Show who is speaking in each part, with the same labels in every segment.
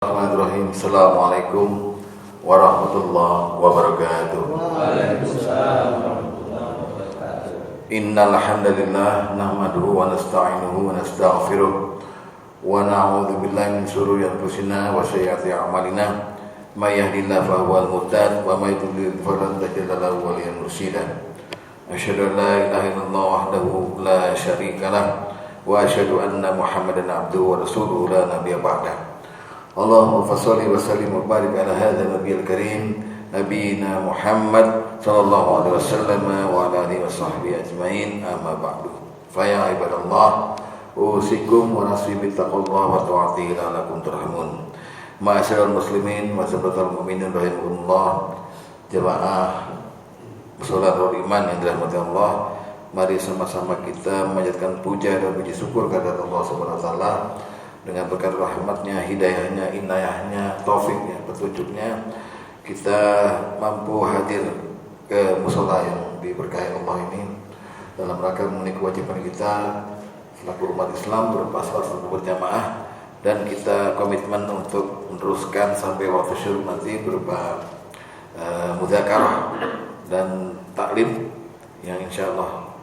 Speaker 1: Bismillahirrahmanirrahim. Assalamualaikum warahmatullahi wabarakatuh.
Speaker 2: Waalaikumsalam warahmatullahi wabarakatuh.
Speaker 1: Innal hamdalillah nahmaduhu wa nasta'inuhu wa nastaghfiruh wa na'udzu billahi min shururi anfusina wa sayyiati a'malina. May yahdihillahu fahuwal muhtadi wa may yudlil falan tajid lahu waliyyan mursyida. Asyhadu an la ilaha illallah wahdahu la syarika lah wa asyhadu anna Muhammadan abduhu wa rasuluhu la nabiyya ba'dah. Allahumma fasholli wa sallim wa barik ala hadzal nabiyil karim nabiyina Muhammad sallallahu alaihi wasallam wa ala alihi washabbihi ajmain, amma ba'du. Fa ya ibadallah, usikum wa nafsi bittaqwallahi wa ta'atihi la'allakum turhamun. Ma'asyiral muslimin wa sahabatul mukminin rahimakumullah, jamaah salat iman yang dirahmati Allah, mari sama-sama kita memanjatkan puja dan puji syukur kepada Allah Subhanahu wa taala dengan berkat rahmatnya, hidayahnya, inayahnya, taufiknya, petunjuknya, kita mampu hadir ke mushola yang diberkahi Allah ini dalam rangka memenuhi kewajiban kita selaku umat Islam berupa salat berjamaah, dan kita komitmen untuk meneruskan sampai waktu syuruk nanti berupa mudzakarah dan taklim yang insya Allah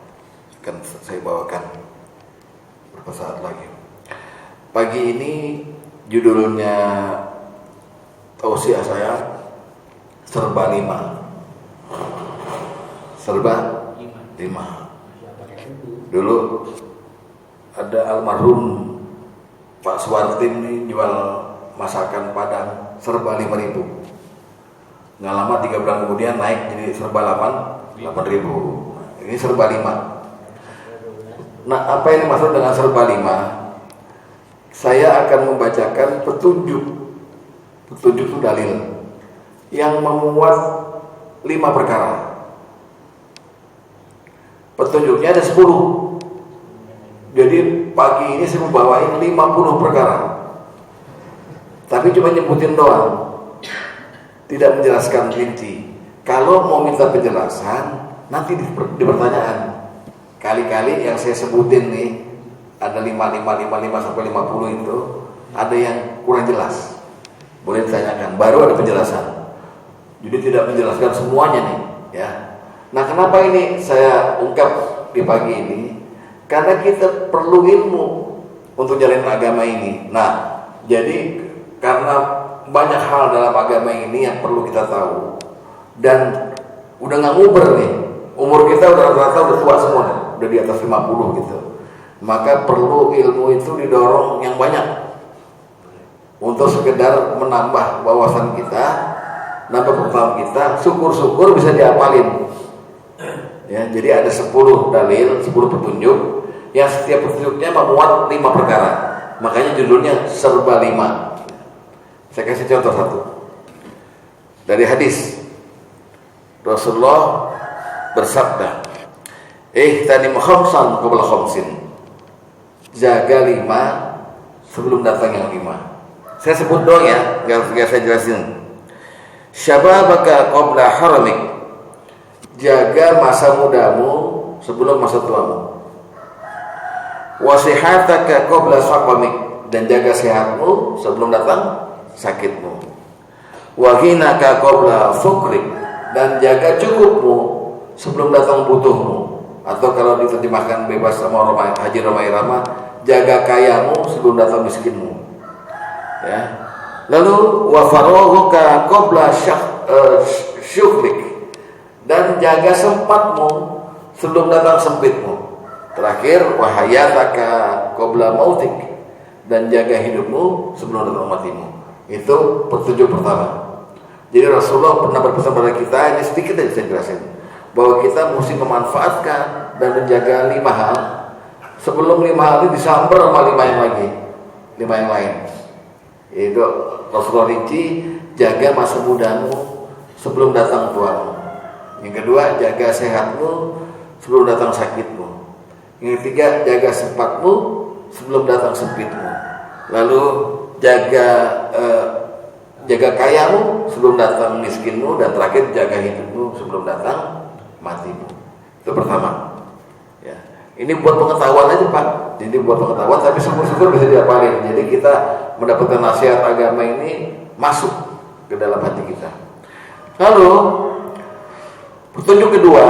Speaker 1: akan saya bawakan beberapa saat lagi. Pagi ini judulnya tausiah saya serba lima. Dulu ada almarhum Pak Suwartin nih jual masakan Padang serba 5.000. Nggak lama 3 bulan kemudian naik jadi serba 8.000. Ini serba 5. Nah, apa yang dimaksud dengan serba 5? Saya akan membacakan petunjuk itu dalil yang memuat 5 perkara. Petunjuknya ada 10. Jadi pagi ini saya membawain 50 perkara, tapi cuma nyebutin doang, tidak menjelaskan inti. Kalau mau minta penjelasan nanti di pertanyaan. Kali-kali yang saya sebutin nih ada 5 sampai 50 itu ada yang kurang jelas, boleh ditanyakan, baru ada penjelasan. Jadi tidak menjelaskan semuanya nih ya. Nah, kenapa ini saya ungkap di pagi ini? Karena kita perlu ilmu untuk jalanin agama ini. Nah, jadi karena banyak hal dalam agama ini yang perlu kita tahu, dan udah nggak nguber nih, umur kita udah rata-rata udah tua semua nih, udah di atas 50 gitu. Maka perlu ilmu itu didorong yang banyak untuk sekedar menambah wawasan kita, nambah pengetahuan kita, syukur-syukur bisa diapalin. Ya, jadi ada 10 dalil, 10 petunjuk yang setiap petunjuknya memuat 5 perkara. Makanya judulnya serba 5. Saya kasih contoh satu. Dari hadis Rasulullah bersabda, "Ihtanim khamsan qabla khamsin." Jaga 5 sebelum datang yang 5. Saya sebut doang ya, nggak saya jelasin. Syababaka qabla haramik. Jaga masa mudamu sebelum masa tuamu. Wasihataka qabla saqamik. Dan jaga sehatmu sebelum datang sakitmu. Wahinaka qabla fukrik. Dan jaga cukupmu sebelum datang butuhmu. Atau kalau diterjemahkan bebas sama Haji Roma Irama, jaga kayamu sebelum datang miskinmu. Ya. Lalu wa faraghuka qabla syughlik. Dan jaga sempatmu sebelum datang sempitmu. Terakhir wa hayataka qabla mautik. Dan jaga hidupmu sebelum datang matimu. Itu petunjuk pertama. Jadi Rasulullah pernah berpesan pada kita, ini sedikit aja saya jelasin, bahwa kita mesti memanfaatkan dan menjaga 5 hal sebelum 5 hal itu disambar sama 5 yang lagi, 5 yang lain. Itu Rasulullah rinci, jaga masa mudamu sebelum datang tuamu. Yang kedua, jaga sehatmu sebelum datang sakitmu. Yang ketiga, jaga sempatmu sebelum datang sempitmu. Lalu jaga kayamu sebelum datang miskinmu, dan terakhir jaga hidupmu sebelum datang matimu. Itu pertama. Ya. Ini buat pengetahuan aja Pak. Jadi buat pengetahuan, tapi syukur-syukur bisa diapalin. Jadi kita mendapatkan nasihat agama ini masuk ke dalam hati kita. Lalu petunjuk kedua,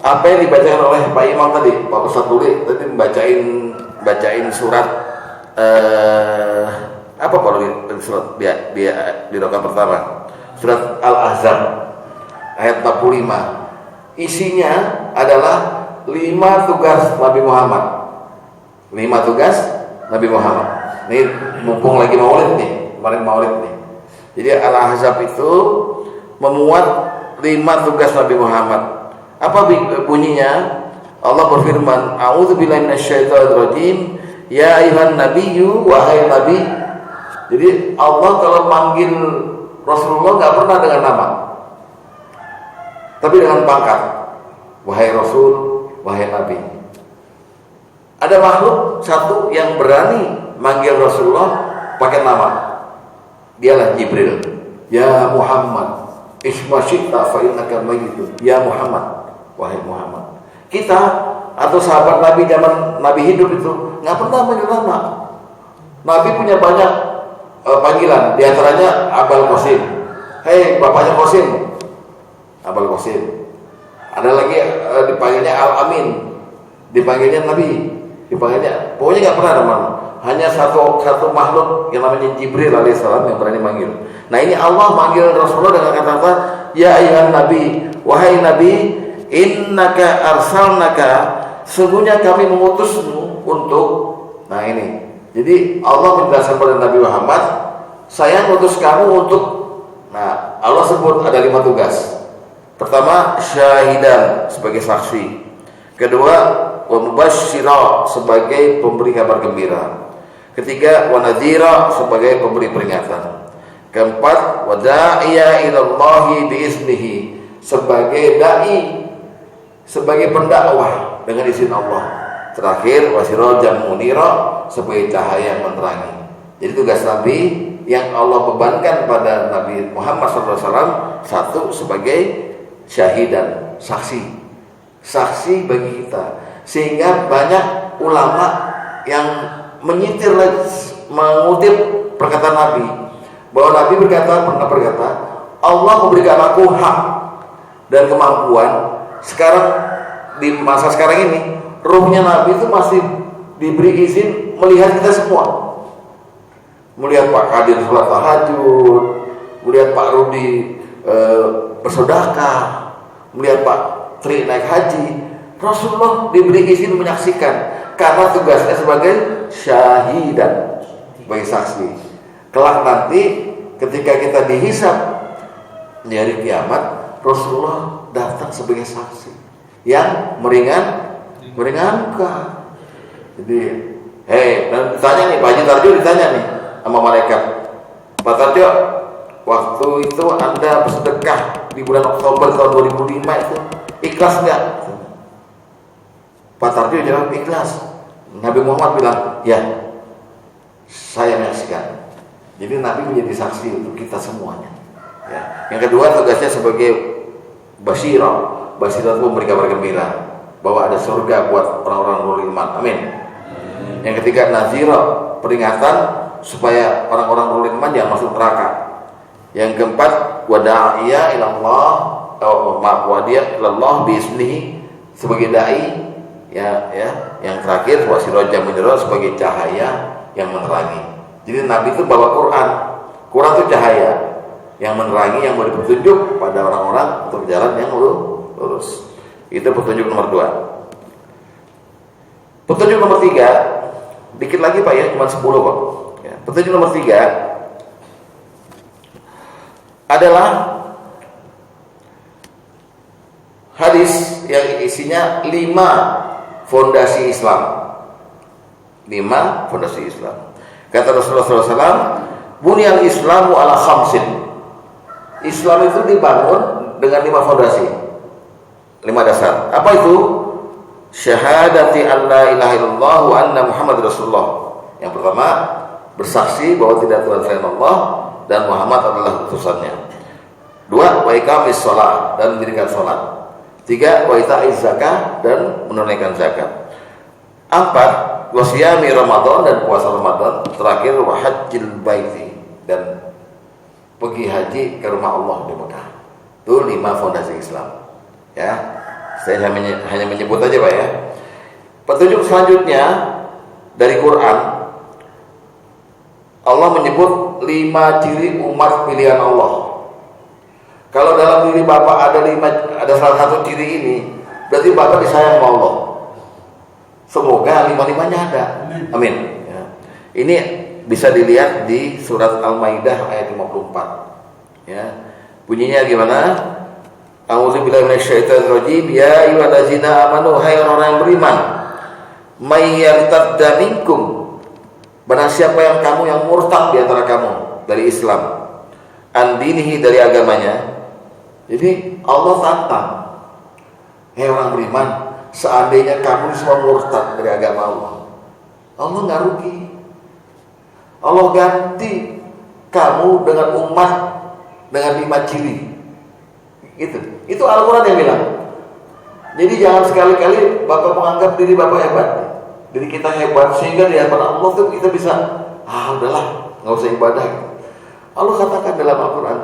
Speaker 1: apa yang dibacakan oleh Pak Imam tadi, Pak Ustadz Tuli tadi bacain surat apa kalau di surat di rakaat pertama, surat Al-Ahzab ayat 45. Isinya adalah 5 tugas Nabi Muhammad. 5 tugas Nabi Muhammad. Ini mumpung lagi Maulid nih, kemarin Maulid nih. Jadi Al-Ahzab itu memuat 5 tugas Nabi Muhammad. Apa bunyinya? Allah berfirman, "A'udzubillahi minasyaitonirrajim, ya ayyuhan nabiyyu, wahai nabi." Jadi Allah kalau manggil Rasulullah enggak pernah dengan nama, tapi dengan pangkat. Wahai Rasul, wahai Nabi. Ada makhluk satu yang berani manggil Rasulullah pakai nama. Dialah Jibril. Ya Muhammad, isma syi'ta fa innaka mayyitun. Ya Muhammad, wahai Muhammad. Kita atau sahabat Nabi zaman Nabi hidup itu nggak pernah manggil nama. Nabi punya banyak panggilan, di antaranya Abul Qasim. Hei, bapaknya Qasim. Abul Qasim. Ada lagi dipanggilnya Al-Amin, dipanggilnya Nabi, dipanggilnya. Pokoknya nggak pernah nama. Hanya satu makhluk yang namanya Jibril alaihissalam yang berani manggil. Nah ini Allah manggil Rasulullah dengan kata-kata, ya ayyuhan nabi, wahai nabi, innaka arsalnaka, sesungguhnya kami mengutusmu untuk. Nah ini. Jadi Allah menjelaskan kepada Nabi Muhammad, saya mengutus kamu untuk. Nah Allah sebut ada 5 tugas. Pertama, syahidan sebagai saksi. Kedua, wa mubasysyira sebagai pemberi kabar gembira. Ketiga, wa nadhira sebagai pemberi peringatan. Keempat, wa da'iya ilallahi biiznihi sebagai dai, sebagai pendakwah dengan izin Allah. Terakhir, wa sirajan munira sebagai cahaya yang menerangi. Jadi tugas Nabi yang Allah bebankan pada Nabi Muhammad SAW, satu sebagai syahidan, saksi bagi kita, sehingga banyak ulama yang menyitir, mengutip perkataan Nabi, bahwa Nabi pernah berkata, Allah memberikan aku hak dan kemampuan. Sekarang di masa sekarang ini, ruhnya Nabi itu masih diberi izin melihat kita semua, melihat Pak Kadir sholat tahajud, melihat Pak Rudi bersedekah, melihat Pak Tri naik haji. Rasulullah diberi izin menyaksikan karena tugasnya sebagai syahidan, sebagai saksi. Kelak nanti ketika kita dihisab di hari kiamat, Rasulullah datang sebagai saksi yang meringankan. Jadi, dan ditanya nih, Pak Haji Tarjo ditanya nih sama malaikat, Pak Tarjo, waktu itu Anda bersedekah di bulan Oktober tahun 2005 itu ikhlas enggak? Pak Tarjo jawab ikhlas. Nabi Muhammad bilang, ya, saya menyaksikan. Jadi Nabi menjadi saksi untuk kita semuanya. Ya. Yang kedua, tugasnya sebagai basyirah. Basyirah itu memberi kabar gembira bahwa ada surga buat orang-orang beriman. Amin. Yang ketiga, nazirah, peringatan supaya orang-orang beriman jangan masuk neraka. Yang keempat, wada'iya ilallah, ilallah biiznihi sebagai dai, ya. Yang terakhir, wasirajam munira sebagai cahaya yang menerangi. Jadi Nabi itu bawa Quran. Quran itu cahaya yang menerangi, yang memberi petunjuk pada orang-orang untuk jalan yang lurus. Itu petunjuk nomor 2. Petunjuk nomor 3, dikit lagi Pak ya, cuma 10 kok. Ya. Petunjuk nomor 3 adalah hadis yang isinya 5 fondasi Islam. 5 fondasi Islam. Kata Rasulullah SAW, bunyal Islamu ala khamsin. Islam itu dibangun dengan 5 fondasi, 5 dasar. Apa itu? Syahadati an la ilaha illallah wa anna Muhammad Rasulullah. Yang pertama, bersaksi bahwa tidak Tuhan selain Allah dan Muhammad adalah utusannya. 2, wa iqamis shalah, dan mendirikan salat. 3, wa ita'iz zakah, dan menunaikan zakat. 4, wasiyami Ramadan dan puasa Ramadan. Terakhir wa hajjil baiti dan pergi haji ke rumah Allah di Mekah. Itu 5 fondasi Islam. Ya, saya hanya menyebut aja Pak ya. Petunjuk selanjutnya dari Quran, Allah menyebut 5 ciri umat pilihan Allah. Kalau dalam diri Bapak ada salah satu ciri ini, berarti Bapak disayang sama Allah. Semoga 5-5-nya ada. Amin. Ya. Ini bisa dilihat di surat Al-Maidah ayat 54. Ya. Bunyinya gimana? A'udzubillahi minasyaitonirrajim. Ya ayyuhallazina amanu, hai orang yang beriman, may yartadda minkum, barang siapa yang murtad di antara kamu dari Islam, an dinihi, dari agamanya. Jadi Allah tantang, hei orang beriman, seandainya kamu semua murtad dari agama Allah, Allah nggak rugi. Allah ganti kamu dengan umat dengan 5 ciri. Itu Al-Quran yang bilang. Jadi jangan sekali-kali Bapak menganggap diri Bapak hebat, diri kita hebat sehingga di hadapan Allah tuh kita bisa udahlah nggak usah ibadah. Allah katakan dalam Al-Quran,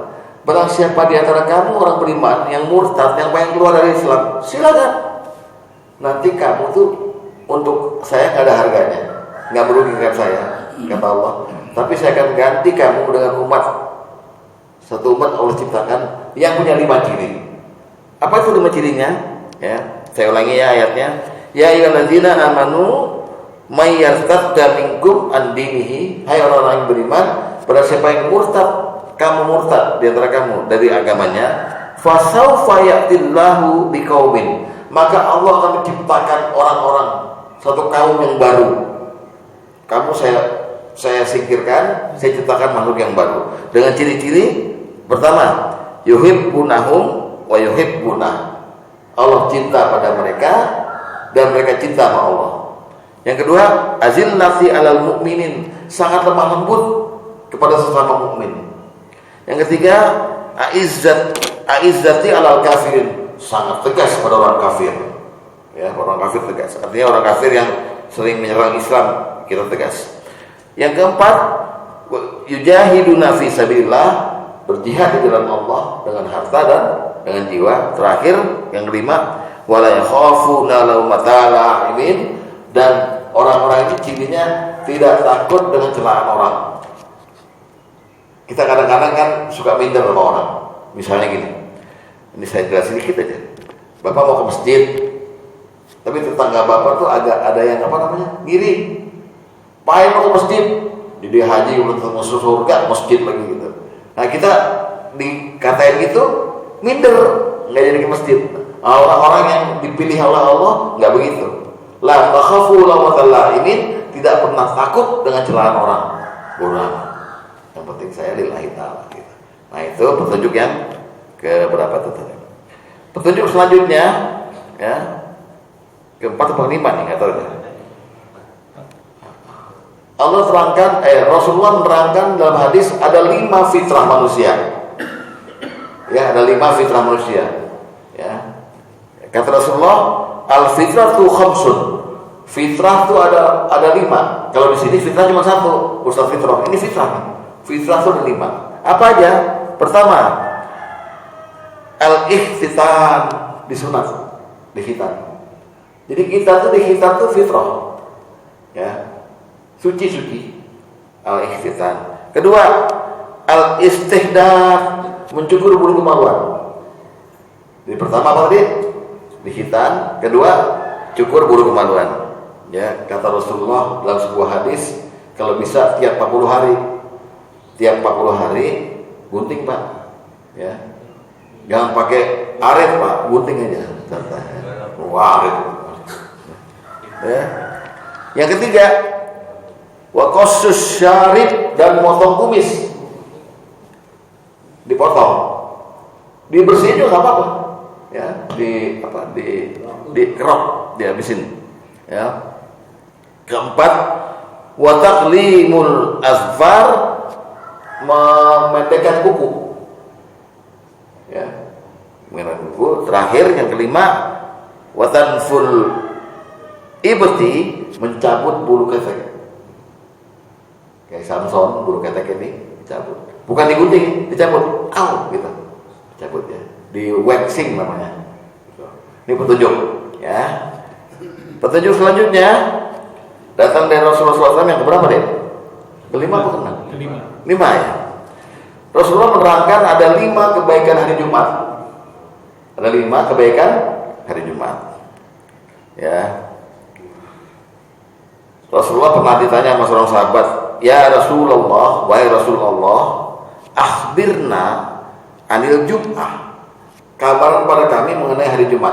Speaker 1: barang siapa di antara kamu orang beriman yang murtad, yang pengen keluar dari Islam, silakan. Nanti kamu tuh untuk saya nggak ada harganya, nggak merugikan saya, kata Allah. Tapi saya akan ganti kamu dengan umat, satu umat Allah ciptakan yang punya 5 ciri. Apa itu 5 cirinya? Ya, saya ulangi ya ayatnya. Ya ayyuhallazina amanu may yartadda minkum an dinihi, hai orang-orang yang beriman, pada siapa yang murtad, kamu murtad di antara kamu dari agamanya, fasaufa ya'tillahu biqaumin, maka Allah akan menciptakan orang-orang, satu kaum yang baru. Kamu saya singkirkan, saya ciptakan makhluk yang baru dengan ciri-ciri. Pertama, yuhibbunahum wa yuhibbunah, Allah cinta pada mereka dan mereka cinta sama Allah. Yang kedua, azillati alal mu'minin, sangat lemah lembut kepada sesama mukmin. Yang ketiga, aizzati alal kafirin, sangat tegas pada orang kafir. Ya, orang kafir tegas. Artinya orang kafir yang sering menyerang Islam, kita tegas. Yang keempat, yujahiduna fi sabilillah, berjihad di jalan Allah dengan harta dan dengan jiwa. Terakhir, yang kelima, wala yakhafuna laumata la'imin, dan orang-orang ini cirinya tidak takut dengan celaan orang. Kita kadang-kadang kan suka minder sama orang. Misalnya gini, ini saya jelasin sedikit aja. Bapak mau ke masjid, tapi tetangga Bapak tuh agak ada yang ngiri. Pakai mau ke masjid, jadi haji belum masuk surga, masjid lagi gitu. Nah kita dikatain gitu, minder, nggak jadi ke masjid. Orang-orang yang dipilih oleh Allah nggak begitu. La takhafu lawmatal la'imin, tidak pernah takut dengan celaan orang. Bodoh. Yang penting saya lillahi ta'ala gitu. Nah itu petunjuk yang keberapa tuh? Petunjuk selanjutnya, ya, keempat atau kelima nih, nggak tahu ya. Allah terangkan, Rasulullah menerangkan dalam hadis ada 5 fitrah manusia. Ya, ada 5 fitrah manusia. Ya. Kata Rasulullah, al-fitrah tu khamsun. Fitrah tu ada 5. Kalau di sini fitrah cuma 1, Ustaz Fitrah. Ini fitrah. Fitrah tu ada 5. Apa aja? Pertama, al-ikhtitan, disunat, dikhitan. Jadi kita tuh dikhitan tuh fitrah. Ya. Suci al-ikhtitan. Kedua, al-istihdah, mencukur bulu kemaluan. Jadi pertama apa tadi? Dikhitan. Kedua, cukur bulu kemaluan. Ya, kata Rasulullah dalam sebuah hadis, kalau bisa tiap 40 hari. Tiap 40 hari gunting, Pak. Ya. Jangan pakai aret, Pak, gunting aja. Wah, aret. Ya. Yang ketiga, wa qassus syarib, dan motong kumis, dipotong, dibersihin juga nggak apa-apa, ya, di kerok, dihabisin, ya. Keempat, wa taqlimul azfar, memendekkan kuku, ya, memendekkan kuku. Terakhir yang kelima, wa tanful ibti, mencabut bulu ketek. Kayak Samson, bulu ketek ini dicabut. Bukan digunting, dicabut. Au, gitu. Dicabut ya. Di waxing namanya. Ini petunjuk, ya. Petunjuk selanjutnya datang dari Rasulullah SAW yang keberapa deh? Kelima atau keenam? Lima ya. Rasulullah menerangkan ada 5 kebaikan hari Jumat. Ada 5 kebaikan hari Jumat. Ya. Rasulullah pernah ditanya sama seorang sahabat, "Ya Rasulullah, wahai Rasulullah, akhbirna anil Jum'ah." Kabar kepada kami mengenai hari Jumat.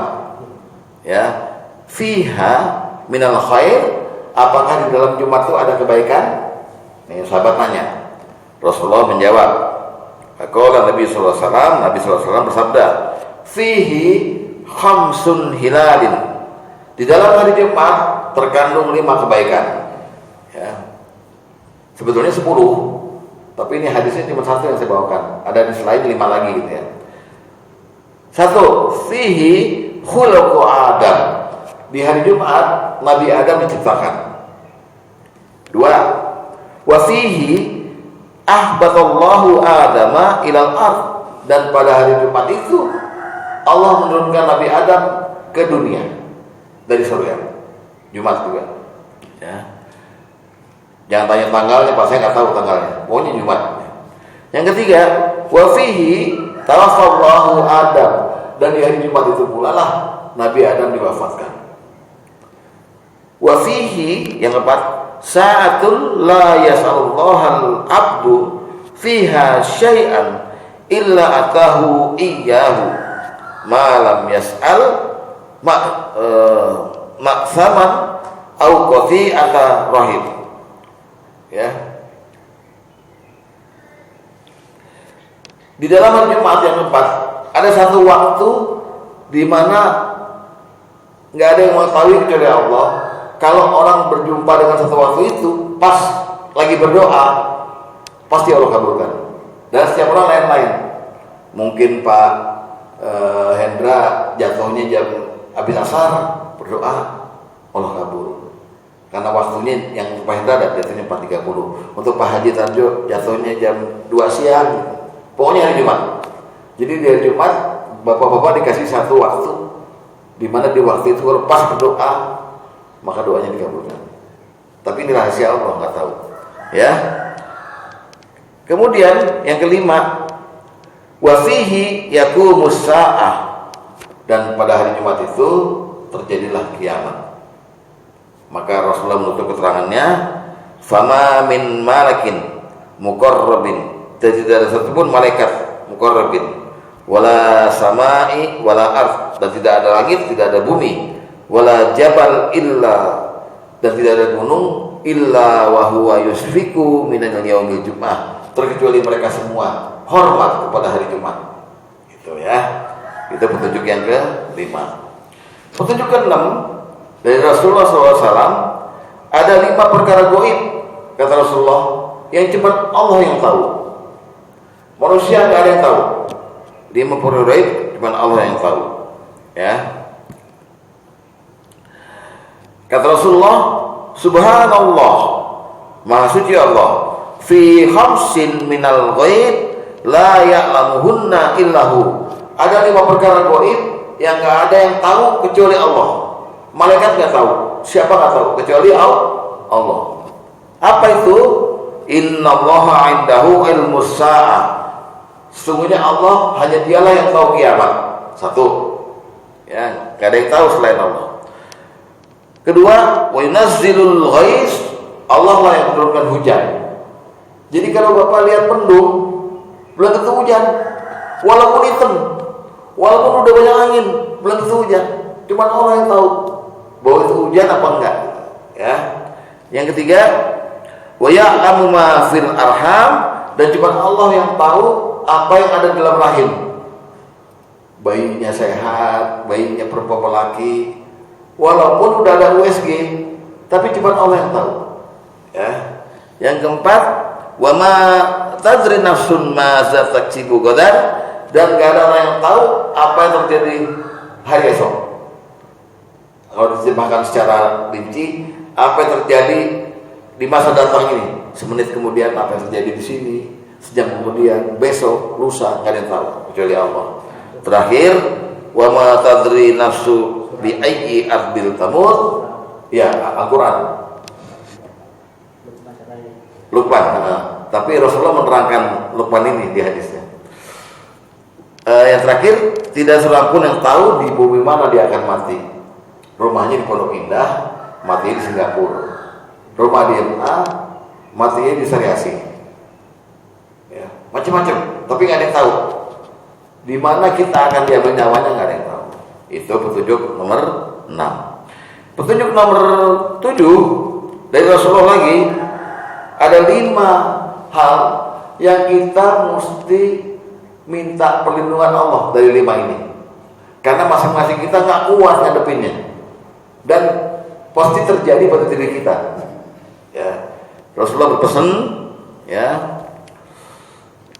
Speaker 1: Ya. Fiha minal khair, apakah di dalam Jumat itu ada kebaikan? Nih sahabat nanya. Rasulullah menjawab. Qala Nabi sallallahu alaihi wasallam, Nabi sallallahu alaihi wasallam bersabda, "Fihi khamsun hilalin." Di dalam hari Jumat terkandung 5 kebaikan. Ya. Sebetulnya 10, tapi ini hadisnya cuma 1 yang saya bawakan. Ada di selain 5 lagi gitu ya. 1, fihi khuluqu Adam. Di hari Jumat Nabi Adam diciptakan. 2, wa fihi ahbatallahu Adama ilal ard. Dan pada hari Jumat itu Allah menurunkan Nabi Adam ke dunia dari surga. Jumat juga. Ya. Jangan tanya tanggalnya, Pak, saya nggak tahu tanggalnya. Pokoknya Jumat. Yang ketiga, wa fihi tawaffallahu Adam. Dan di hari Jumat itu pula lah Nabi Adam diwafatkan. Wa fihi, yang keempat, sa'atul la yas'alullahal abdu fiha syai'an illa atahu iyyahu ma lam yas'al maksaman au qati'ata rahim. Ya. Di dalam hari Jumat yang keempat ada satu waktu di mana nggak ada yang mengetahui kecuali Allah. Kalau orang berjumpa dengan satu waktu itu, pas lagi berdoa, pasti Allah kabulkan. Dan setiap orang lain-lain. Mungkin Pak Hendra jatuhnya jam habis asar, berdoa, Allah kabul. Karena waktunya yang Pak Hendra jatuhnya 4.30. Untuk Pak Haji Tarjo jatuhnya jam 2 siang. Pokoknya hari Jumat. Jadi di hari Jumat, bapak-bapak dikasih satu waktu, di mana di waktu itu kalau pas berdoa, maka doanya dikabulkan. Tapi ini rahasia Allah, nggak tahu. Ya. Kemudian yang kelima, wa fihi yaqumus saah. Dan pada hari Jumat itu terjadilah kiamat. Maka Rasulullah menutup keterangannya, fama min malakin muqarrabin. Tidak ada satupun malaikat muqarrabin, wala samai wala ard, dan tidak ada langit, tidak ada bumi, wala jabal illa, dan tidak ada gunung, illa wa huwa yusfiku minal yaumil jum'ah, terkecuali mereka semua hormat kepada hari Jumat. Itu ya. Itu petunjuk yang ke-5. Petunjuk ke-6 dari Rasulullah SAW, ada 5 perkara gaib, kata Rasulullah, yang cuma Allah yang tahu. Manusia nggak ada yang tahu. 5 perkara gaib cuma Allah yang tahu. Ya. Kata Rasulullah, subhanallah, maha suci Allah, fi khamsin minal ghaib la ya'lamuhunna illahu. Ada 5 perkara gaib yang nggak ada yang tahu kecuali Allah. Malaikat nggak tahu, siapa nggak tahu kecuali Allah. Apa itu? Innallaha 'indahu ilmus sa'ah. Sesungguhnya Allah hanya dialah yang tahu kiamat. 1. Ya, nggak ada yang tahu selain Allah. Kedua, wa yunazzilul ghais, Allah lah yang menurunkan hujan. Jadi kalau Bapak lihat mendung, belum tentu hujan. Walaupun hitam, walaupun udah banyak angin, belum tentu hujan. Cuma Allah yang tahu bahwa itu hujan apa enggak. Ya. Yang ketiga, wa ya'lamu ma fil arham, dan cuma Allah yang tahu apa yang ada di dalam rahim. Bayinya sehat, bayinya perempuan laki, walaupun udah ada USG, tapi cuma Allah yang tahu. Ya. Yang keempat, wa ma tadri nafsun ma za taksibu gadan, dan gak ada orang yang tahu apa yang terjadi hari esok. Kalau diterjemahkan secara rinci, apa yang terjadi di masa datang ini. Semenit kemudian apa yang terjadi di sini, sejam kemudian, besok, lusa, nggak ada yang tahu kecuali Allah. Terakhir, wa ma tadri nafsu bi ayyi ardil tamut. Ya, Al-Quran Luqman. Tapi Rasulullah menerangkan Luqman ini di hadisnya. Yang terakhir, tidak seorang pun yang tahu di bumi mana dia akan mati. Rumahnya di Pondok Indah, matinya di Singapura. Rumah di MA, matinya di Sariasi. Ya, macam-macam. Tapi nggak ada yang tahu di mana kita akan diambil nyawanya, nggak ada yang tahu. Itu petunjuk nomor 6. Petunjuk nomor 7 dari Rasulullah lagi, ada 5 hal yang kita mesti minta perlindungan Allah dari 5 ini. Karena masing-masing kita nggak kuat ngadepinnya, dan pasti terjadi pada diri kita. Ya, Rasulullah berpesan, ya,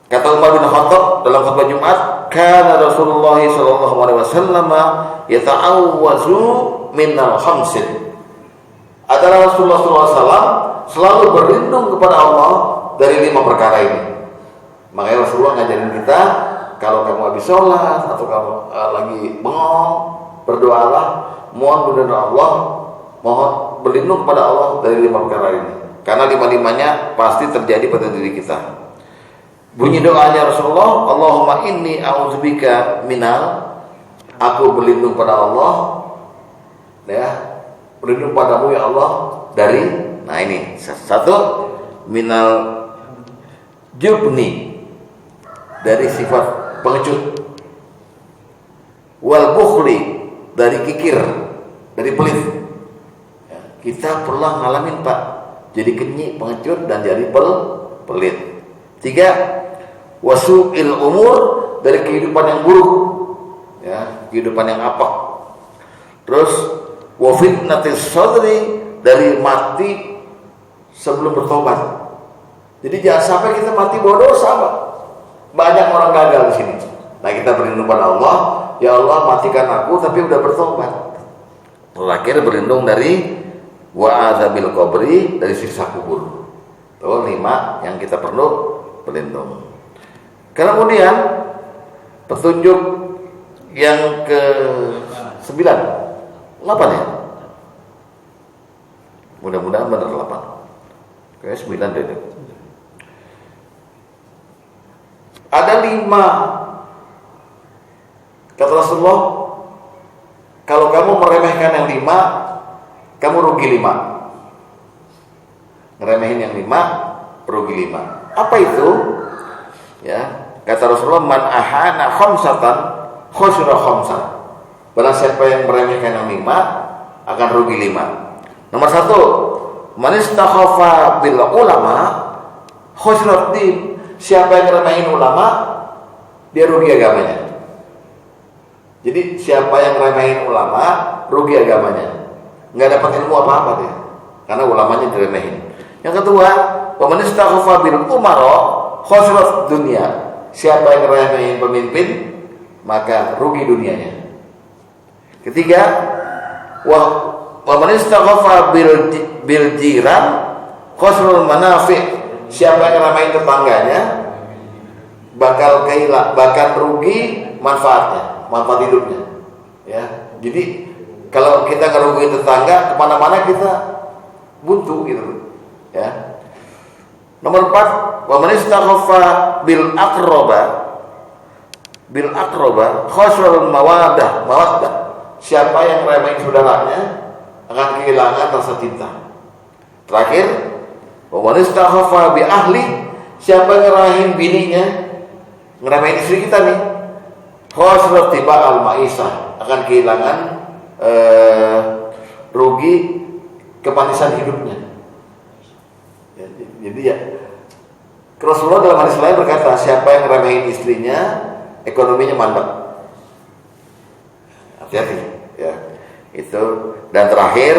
Speaker 1: kata Umar bin Khattab dalam khutbah Jumat, kana Rasulullah sallallahu alaihi wasallam yata'awwazu minal khamsin. Adalah Rasulullah SAW selalu berlindung kepada Allah dari 5 perkara ini. Makanya Rasulullah ngajarin kita, kalau kamu habis sholat atau kamu lagi bengong, berdoalah, mohon perlindungan Allah, mohon berlindung kepada Allah dari 5 perkara ini. Karena 5-5-nya pasti terjadi pada diri kita. Bunyi doanya Rasulullah, Allahumma inni a'udzubika minal, aku berlindung pada Allah, ya, berlindung padamu ya Allah dari, nah ini satu, minal jubni, dari sifat pengecut, wal bukhli, dari kikir, dari pelit. Ya, kita pernah ngalamin Pak, jadi kenyik, pengecut, dan jadi pelit. 3, wasu'il umur, dari kehidupan yang buruk, ya, kehidupan yang apok. Terus wa fitnatis sadri, dari mati sebelum bertobat. Jadi jangan sampai kita mati bodoh, Pak. Banyak orang gagal di sini. Nah, kita berlindung pada Allah, ya Allah matikan aku tapi udah bertobat. Terakhir berlindung dari wa'adzabil qabri, dari siksa kubur. Tuh 5 yang kita perlu berlindung. Kemudian petunjuk yang ke-9, 8 ya? Mudah-mudahan benar 8. Kayaknya 9 deh. Ada 5, kata Rasulullah, kalau kamu meremehkan yang 5, kamu rugi 5. Ngeremehin yang 5, rugi 5. Apa itu? Ya, kata Rasulullah, man ahana khamsatan khusra khamsan. Barang siapa yang meremehkan yang 5 akan rugi 5. Nomor 1, man istakhafa bil ulama khusra din. Siapa yang ngeremehin ulama, dia rugi agamanya. Jadi siapa yang ngeremehin ulama, rugi agamanya. Nggak dapat ilmu apa-apa dia, karena ulamanya diremehin. Yang kedua, wa man istakhafa bil umara khusra dunya. Siapa yang ngeremehin pemimpin, maka rugi dunianya. Ketiga, wa man istakhafa bil jiran khusrul manafi'. Siapa yang ngeremehin tetangganya, bakal rugi manfaatnya, manfaat hidupnya. Ya, jadi kalau kita ngerugiin tetangga, kemana-mana kita buntu gitu. Ya. Nomor 4, wa man istakhafa bil aqraba khasrul mawaddah. Siapa yang ngeremehin saudaranya akan kehilangan rasa cinta. Terakhir, wa man istakhafa bi ahli. Siapa yang ngerahin bininya, ngeremehin istri kita nih, khasrat tiba al-ma'isah, akan kehilangan rugi kepanisan hidupnya. Ya, jadi ya, Rasulullah dalam hadis lain berkata, siapa yang ngeremehin istrinya, ekonominya mandek. Hati-hati ya. Itu. Dan terakhir,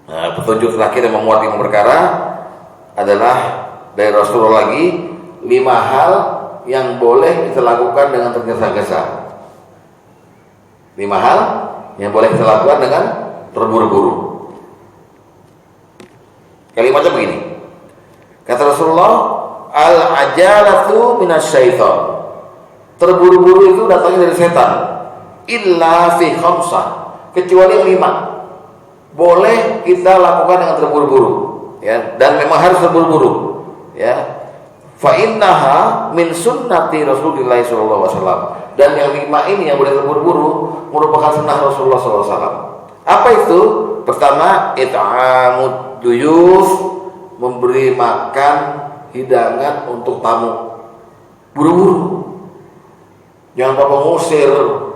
Speaker 1: petunjuk terakhir yang memuat 5 perkara adalah dari Rasulullah lagi, 5 hal yang boleh kita lakukan dengan tergesa-gesa. 5 hal yang boleh kita lakukan dengan terburu-buru. Kalimatnya begini. Kata Rasulullah, al-ajalatu minasyaiton. Terburu-buru itu datangnya dari setan. Illa fi khamsah, kecuali yang 5. Boleh kita lakukan dengan terburu-buru, ya, dan memang harus terburu-buru, ya. Fa innaha min sunnati Rasulillah sallallahu alaihi wasallam. Dan yang 5 ini yang boleh terburu-buru merupakan sunnah Rasulullah sallallahu alaihi wasallam. Apa itu? Pertama, it'amud duyuf, memberi makan hidangan untuk tamu. Buru-buru. Jangan papa ngusir,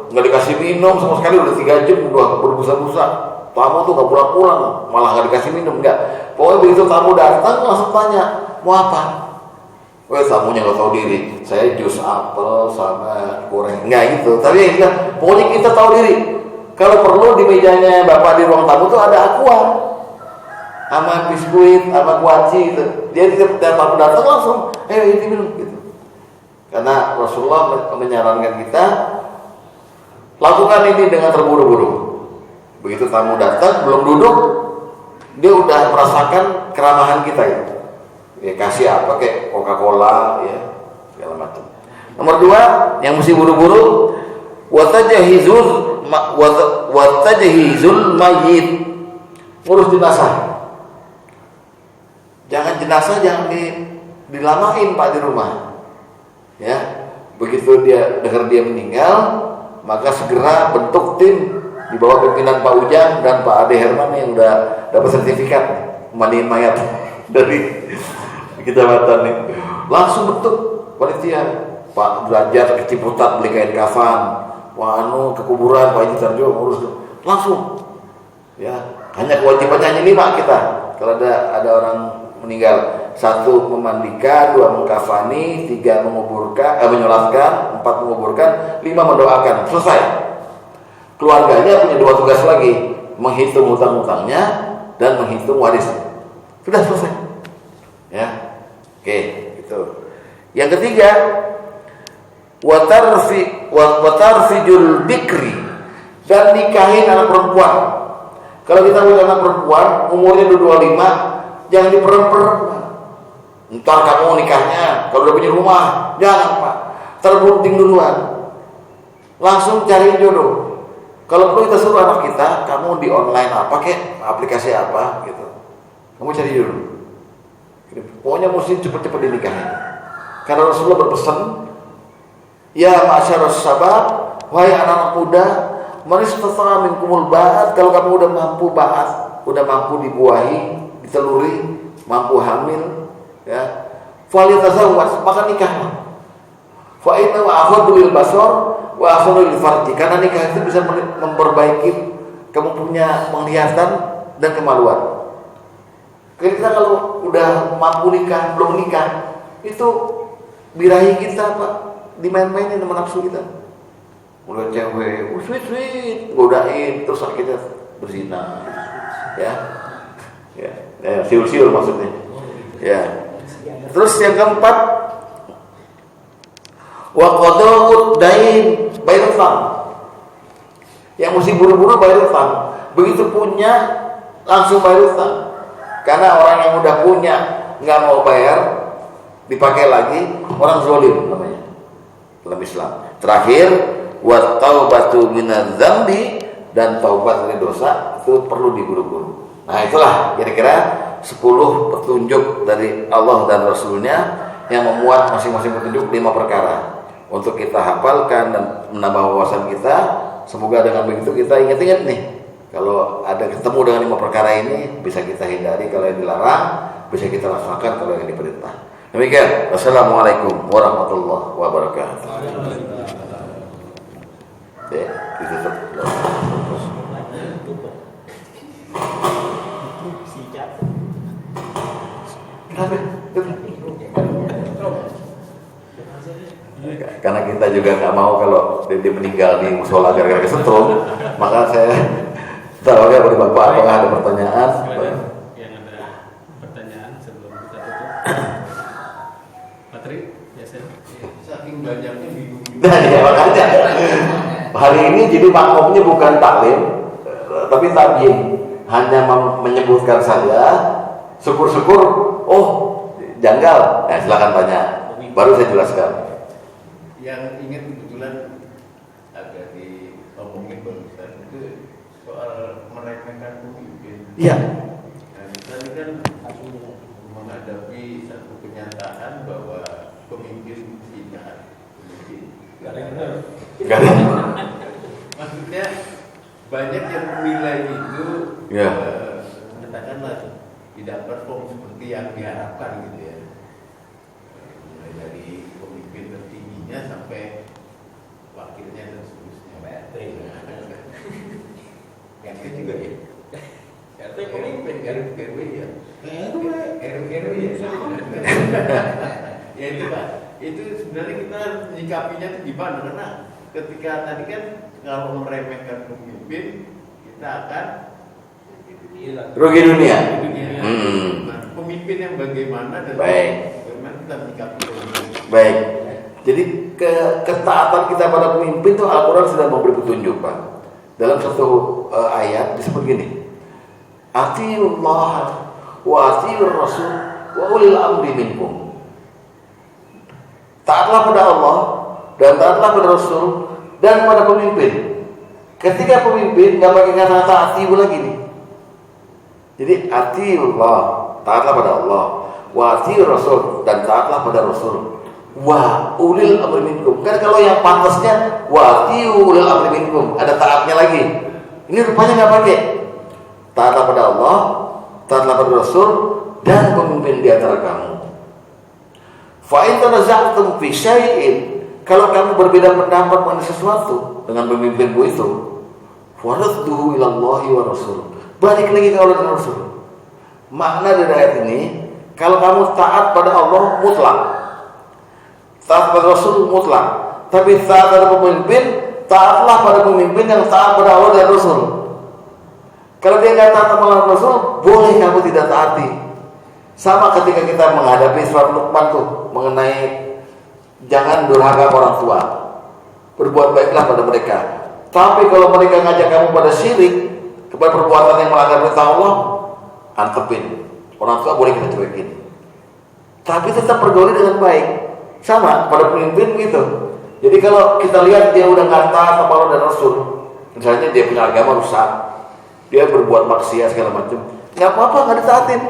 Speaker 1: nggak dikasih minum sama sekali, udah 3 jam udah berbusa-busa. Tamu tuh nggak pulang-pulang, malah nggak dikasih minum, enggak. Pokoknya begitu tamu datang langsung tanya, mau apa? Tamunya nggak tahu diri, saya jus apel sama goreng, nggak gitu. Tapi ya, pokoknya kita tahu diri. Kalau perlu di mejanya bapak di ruang tamu tuh ada aqua, sama biskuit, sama kuaci gitu. Dia tiap tamu datang langsung, ini minum gitu. Karena Rasulullah menyarankan kita lakukan ini dengan terburu-buru. Begitu tamu datang belum duduk, dia udah merasakan keramahan kita ya. Ya kasih apa kayak Coca-Cola ya, segala macam. Nomor 2 yang mesti buru-buru, watajahizul mayyit, ngurus jenazah. Jangan dilamain Pak di rumah. Ya, begitu dia dengar dia meninggal, maka segera bentuk tim di bawah pimpinan Pak Ujang dan Pak Ade Herman yang udah dapat sertifikat mandiin mayat dari kecamatan nih. Langsung bentuk panitia, Pak Derajat ke Ciputat beli kain kafan, ke kuburan Pak Haji Tarjo ngurus langsung. Ya, hanya kewajibannya hanya 5 kita. Kalau ada orang meninggal, 1 memandikan, 2 mengkafani, 3 menguburkan, menyolatkan, 4 menguburkan, 5 mendoakan. Selesai. Keluarganya punya 2 tugas lagi, menghitung hutang-hutangnya dan menghitung waris. Sudah selesai. Ya. Oke, itu. Yang ketiga, watarfijul bikri, dan nikahin anak perempuan. Kalau kita punya anak perempuan umurnya 25, jangan diperem-perem. Ntar kamu nikahnya kalau udah punya rumah, jangan Pak. Terbunting duluan. Langsung cari jodoh. Kalau perlu kita suruh anak kita, kamu di online apa kek, aplikasi apa gitu. Kamu cari jodoh. Pokoknya mesti cepet-cepet dinikahin. Karena Rasulullah berpesan, ya ma'asyaras sabab, wahai anak-anak muda, man istata'a minkumul ba'at, kalau kamu udah mampu ba'at, udah mampu dibuahi, diteluri, mampu hamil, ya, falyatazawwaj, maka nikahlah. Fa inna aghaddu lil basar wa ahsanu lil farji, karena nikah itu bisa memperbaiki kamu punya penglihatan dan kemaluan. Kita kalau udah mampu nikah, belum nikah, itu birahi kita Pak, dimain-mainin sama nafsu kita. Udah cewek, sweet, godain, terus akhirnya berzina, ya, siul-siul maksudnya, ya. Terus yang keempat, wa qada'ud dain, bayar utang. Yang mesti buru-buru bayar utang. Begitu punya langsung bayar utang. Karena orang yang udah punya nggak mau bayar, dipakai lagi, orang zalim namanya dalam Islam. Terakhir, wa taubatu minadz-dzambi, dan taubat dari dosa itu perlu diburu-buru. Nah itulah kira-kira 10 petunjuk dari Allah dan Rasulnya yang memuat masing-masing petunjuk 5 perkara untuk kita hafalkan dan menambah wawasan kita. Semoga dengan begitu kita ingat-ingat nih, kalau ada ketemu dengan 5 perkara ini bisa kita hindari, kalau yang dilarang bisa kita laksanakan kalau yang diperintah. Demikian. Wassalamualaikum warahmatullahi wabarakatuh. Ya, ditutup. Karena kita juga nggak mau kalau dia meninggal di musola gara-gara kesetrum, maka saya tahu ya dari Bapak apakah ada pertanyaan?
Speaker 2: Yang ada pertanyaan sebelum kita tutup. Patri, biasanya saking banyaknya bingung.
Speaker 1: Nah, ya makanya hari ini jadi makomnya bukan taklim, tapi takjim, hanya menyebutkan saja Syukur-syukur, oh janggal. Nah, silakan tanya. Baru saya jelaskan.
Speaker 3: Yang ingat kebetulan agak diomongin barusan itu soal meremehkan pemimpin.
Speaker 1: Iya.
Speaker 3: Nah, tadi kan menghadapi satu kenyataan bahwa pemimpin tidak pemimpin.
Speaker 1: Enggak ada.
Speaker 3: Maksudnya banyak yang menilai itu
Speaker 1: Ya.
Speaker 3: katakanlah tidak perform seperti yang diharapkan gitu ya. Mulai dari pemimpin tertingginya sampai wakilnya dan seterusnya. RT juga ya. RT pemimpin, RW ya. RW ya. Ya itu Pak. Itu sebenarnya kita menyikapinya itu gimana? Karena ketika tadi kan kalau meremehkan pemimpin kita akan
Speaker 1: Rugi dunia.
Speaker 3: Nah, pemimpin yang bagaimana dan
Speaker 1: Baik.
Speaker 3: bagaimana kita menyikapi pemimpin.
Speaker 1: Baik. Jadi ketaatan kita pada pemimpin itu Al-Quran sudah memberi petunjuk, Pak. Dalam satu ayat disebut gini. Atiullah wa atiur rasul wa ulil amri minkum. Taatlah pada Allah dan taatlah pada Rasul dan pada pemimpin. Ketika pemimpin nggak pakai kata taati lagi nih. Jadi atiullah, taatlah pada Allah, wa atiur rasul dan taatlah pada Rasul. Wa ulil amri minkum. Kan kalau yang pantasnya wa atiu ulil amri minkum, ada taatnya lagi. Ini rupanya nggak pakai. Taatlah pada Allah, taatlah pada Rasul dan pemimpin di antara kamu. Fa in tanaza'tum fi syai'in, kalau kamu berbeda pendapat mengenai sesuatu dengan pemimpinmu itu, farudduhu ila Allahi wa Rasul. Balik lagi ke Allah dan Rasul. Makna dari ayat ini, kalau kamu taat pada Allah mutlak, taat pada Rasul mutlak, tapi taat pada pemimpin, taatlah pada pemimpin yang taat pada Allah dan Rasul. Kalau dia nggak taat pada Rasul, boleh kamu tidak taati. Sama ketika kita menghadapi surat Luqman tuh mengenai jangan durhaka orang tua, berbuat baiklah pada mereka. Tapi kalau mereka ngajak kamu pada syirik, kepada perbuatan yang melanggar perintah Allah, antepin. Orang tua boleh kita cuekin, tapi tetap bergaul dengan baik. Sama pada pemimpin gitu. Jadi kalau kita lihat dia udah nggak taat sama Allah dan Rasul, misalnya dia punya agama rusak, dia berbuat maksiat segala macam, nggak apa-apa, nggak ditaatin.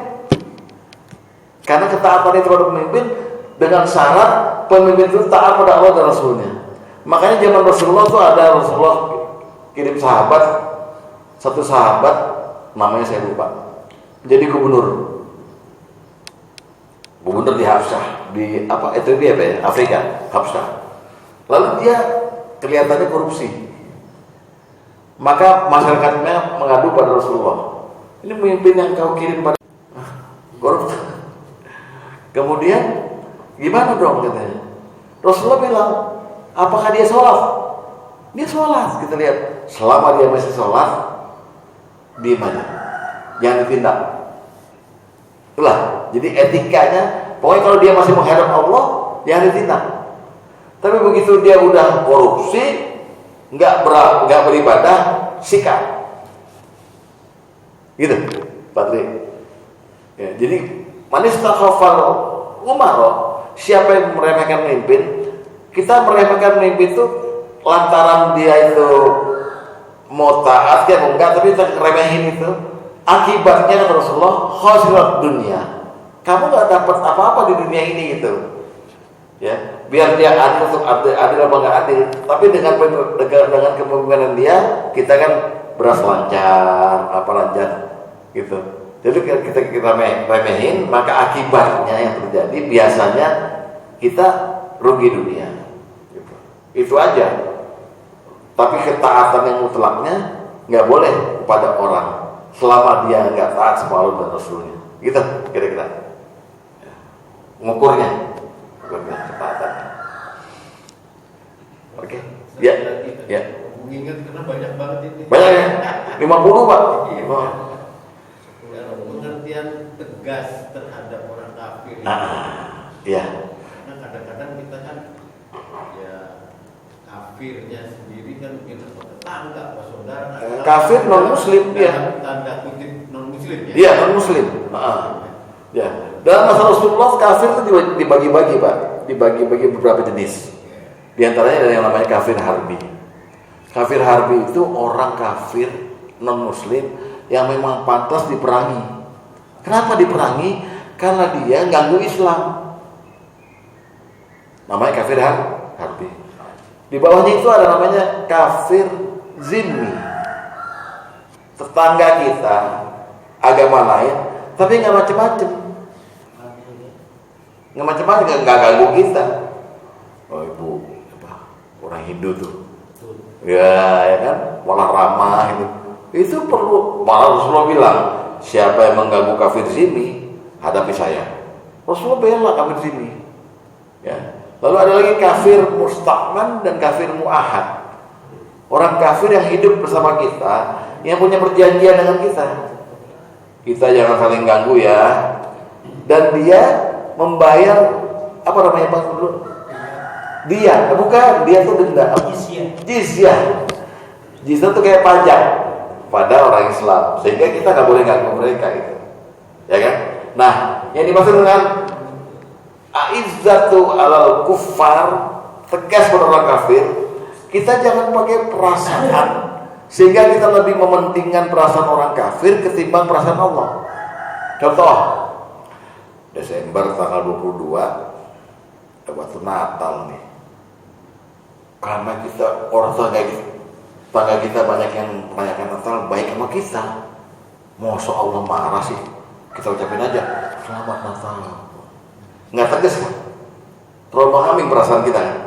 Speaker 1: Karena ketaatan itu pada pemimpin dengan syarat pemimpin itu taat pada Allah dan Rasulnya. Makanya zaman Rasulullah itu ada Rasulullah kirim sahabat, satu sahabat namanya saya lupa, jadi gubernur di Habsyah, di apa Ethiopia apa ya, Afrika, Habsyah. Lalu dia kelihatannya korupsi. Maka masyarakatnya mengadu pada Rasulullah. Ini pemimpin yang kau kirim pada korupsi. Kemudian gimana dong katanya? Rasulullah bilang, apakah dia sholat? Dia sholat. Kita lihat, selama dia masih sholat, diam aja, jangan ditindak. Itulah. Jadi etikanya, pokoknya kalau dia masih menghadap Allah, jangan ditindak. Tapi begitu dia udah korupsi, nggak beribadah, sikat. Gitu, Pak Tri. Ya, jadi manis takhafal Umar, siapa yang meremehkan pemimpin? Kita meremehkan pemimpin itu lantaran dia itu mau taat ya enggak, tapi kita remehin itu. Akibatnya kata Rasulullah, khasirat dunia. Kamu nggak dapat apa-apa di dunia ini gitu. Ya, biar dia adil untuk adil apa nggak adil, tapi dengan kepemimpinan dia, kita kan beras lancar, apa lancar gitu. Jadi kita remehin, maka akibatnya yang terjadi biasanya kita rugi dunia. Gitu. Itu aja. Tapi ketaatan yang mutlaknya nggak boleh kepada orang selama dia nggak taat sama Allah dan Rasulnya. Gitu kira-kira. Ngukurnya ketaatan. Oke. Ya. Ya.
Speaker 3: Mengingat karena banyak banget ini.
Speaker 1: Banyak ya. 50 Pak.
Speaker 3: Pengertian tegas terhadap orang kafir.
Speaker 1: Iya.
Speaker 3: Karena kadang-kadang kita kan ya kafirnya sendiri kan kita tetangga, saudara.
Speaker 1: Kafir non muslim ya.
Speaker 3: Tanda kutip non muslim ya.
Speaker 1: Iya non muslim. Dalam masa Rasulullah kafir itu dibagi-bagi Pak, dibagi-bagi beberapa jenis. Di antaranya ada yang namanya kafir harbi. Kafir harbi itu orang kafir non muslim yang memang pantas diperangi. Kenapa diperangi? Karena dia ganggu Islam. Namanya kafir harbi. Di bawahnya itu ada namanya kafir zimmi. Tetangga kita agama lain, tapi nggak macam-macam. Nggak macam-macam, nggak ganggu kita. Oh ibu, orang Hindu tuh, ya kan, malah ramah itu. Itu perlu. Malah Rasulullah bilang, siapa yang mengganggu kafir zimmi, hadapi saya. Rasulullah bela kafir zimmi. Ya. Lalu ada lagi kafir musta'man dan kafir mu'ahad. Orang kafir yang hidup bersama kita, yang punya perjanjian dengan kita. Kita jangan saling ganggu ya. Dan dia membayar apa namanya Pak dulu? Dia, bukan, dia tuh denda. Jizyah. Jizyah itu kayak pajak pada orang Islam. Sehingga kita nggak boleh ganggu mereka itu. Ya kan? Nah, yang dimaksud dengan aizzatu alal kuffar, tegas pada orang kafir, kita jangan pakai perasaan sehingga kita lebih mementingkan perasaan orang kafir ketimbang perasaan Allah. Contoh, Desember tanggal 22 waktu Natal nih. Karena kita orang tangga kita banyak yang merayakan Natal baik sama kita. Masa Allah marah sih? Kita ucapin aja selamat Natal. Nggak tegas kan? Terlalu memahami perasaan kita kan?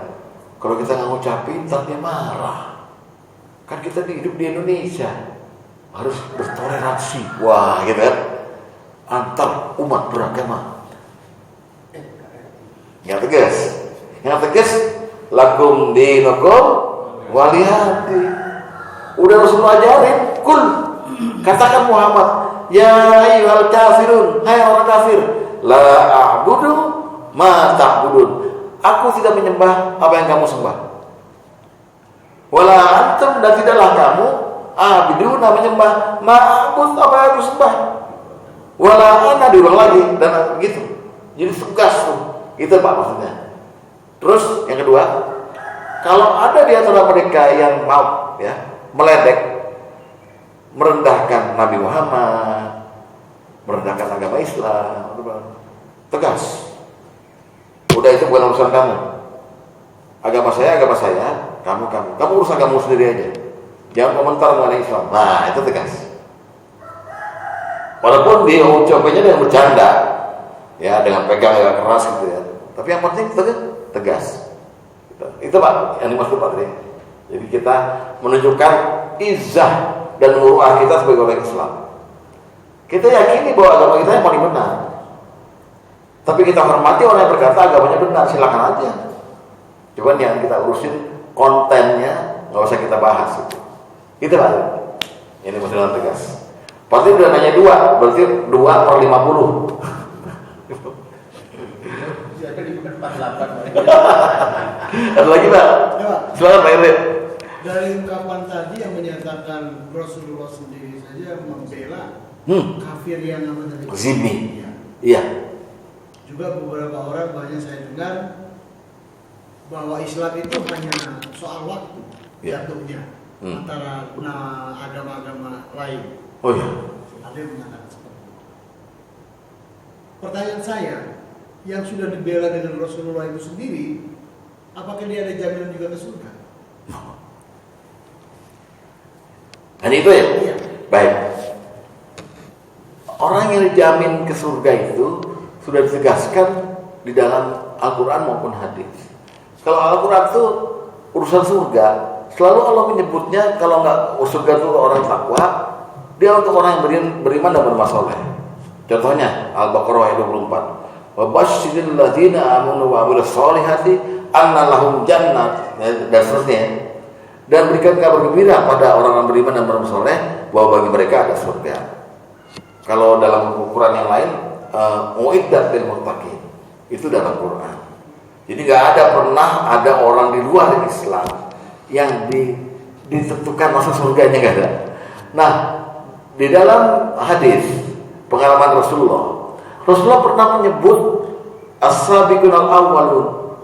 Speaker 1: Kalau kita nggak ngucapin, ntar dia marah. Kan kita hidup di Indonesia, harus bertoleransi. Wah, gitu kan? Antar umat beragama. Yang tegas, lakum dinukum waliyati. Udah Rasulullah ajarin, kul. Katakan Muhammad, ya ayyuhal kafirun, hai orang kafir, la a'budu ma ta'budun. Aku tidak menyembah apa yang kamu sembah. Wala antum, dan tidaklah kamu abiduna menyembah ma'bud apa yang aku sembah. Wala ana, diulang lagi dan begitu. Jadi tegas tuh. Itu Pak maksudnya. Terus yang kedua, kalau ada di antara mereka yang mau ya meledek, merendahkan Nabi Muhammad, merendahkan agama Islam, tegas. Udah, itu bukan urusan kamu. Agama saya, kamu urus agama sendiri aja. Jangan komentar mengenai Islam. Nah, itu tegas. Walaupun dia ucapnya dengan bercanda, ya dengan pegang yang keras gitu ya. Tapi yang penting tegas. Itu Pak yang dimaksud Pak tadi. Jadi kita menunjukkan izzah dan muruah kita sebagai orang Islam. Kita yakini bahwa agama kita yang paling benar. Tapi kita hormati orang yang berkata agamanya benar, silakan aja. Cuman yang kita urusin kontennya, nggak usah kita bahas itu. Itu Pak. Ini masalah tegas. Pasti udah nanya 2, berarti 2/50. Ada lagi Pak?
Speaker 4: Ya,
Speaker 1: Silakan Pak Irwin.
Speaker 4: dari ungkapan tadi yang menyatakan Rasulullah sendiri saja membela kafir yang namanya
Speaker 1: Zimmi.
Speaker 4: Ya.
Speaker 1: Iya.
Speaker 4: Juga beberapa orang banyak saya dengar bahwa Islam itu hanya soal waktu jatuhnya antara agama-agama lain.
Speaker 1: Oh iya.
Speaker 4: Ada yang mengatakan seperti itu. Pertanyaan saya, yang sudah dibela dengan Rasulullah itu sendiri, apakah dia ada jaminan juga ke surga?
Speaker 1: Hanya itu ya?
Speaker 4: Iya.
Speaker 1: Baik. Orang yang dijamin ke surga itu sudah ditegaskan di dalam Al-Quran maupun hadis. Kalau Al-Quran itu urusan surga, selalu Allah menyebutnya kalau nggak surga itu orang takwa, dia untuk orang yang beriman dan beramal saleh. Contohnya Al-Baqarah ayat 24. Wa basyiril ladzina amanu wa amilus solihati anna lahum jannat, dan seterusnya. Dan berikan kabar gembira pada orang-orang beriman dan beramal saleh bahwa bagi mereka ada surga. Kalau dalam ukuran yang lain, mu'iddat lil muttaqin, itu dalam Quran. Jadi nggak pernah ada orang di luar Islam yang ditentukan masuk surganya, nggak ada. Nah, di dalam hadis pengalaman Rasulullah Rasulullah pernah menyebut as-sabiqun al-awwalun.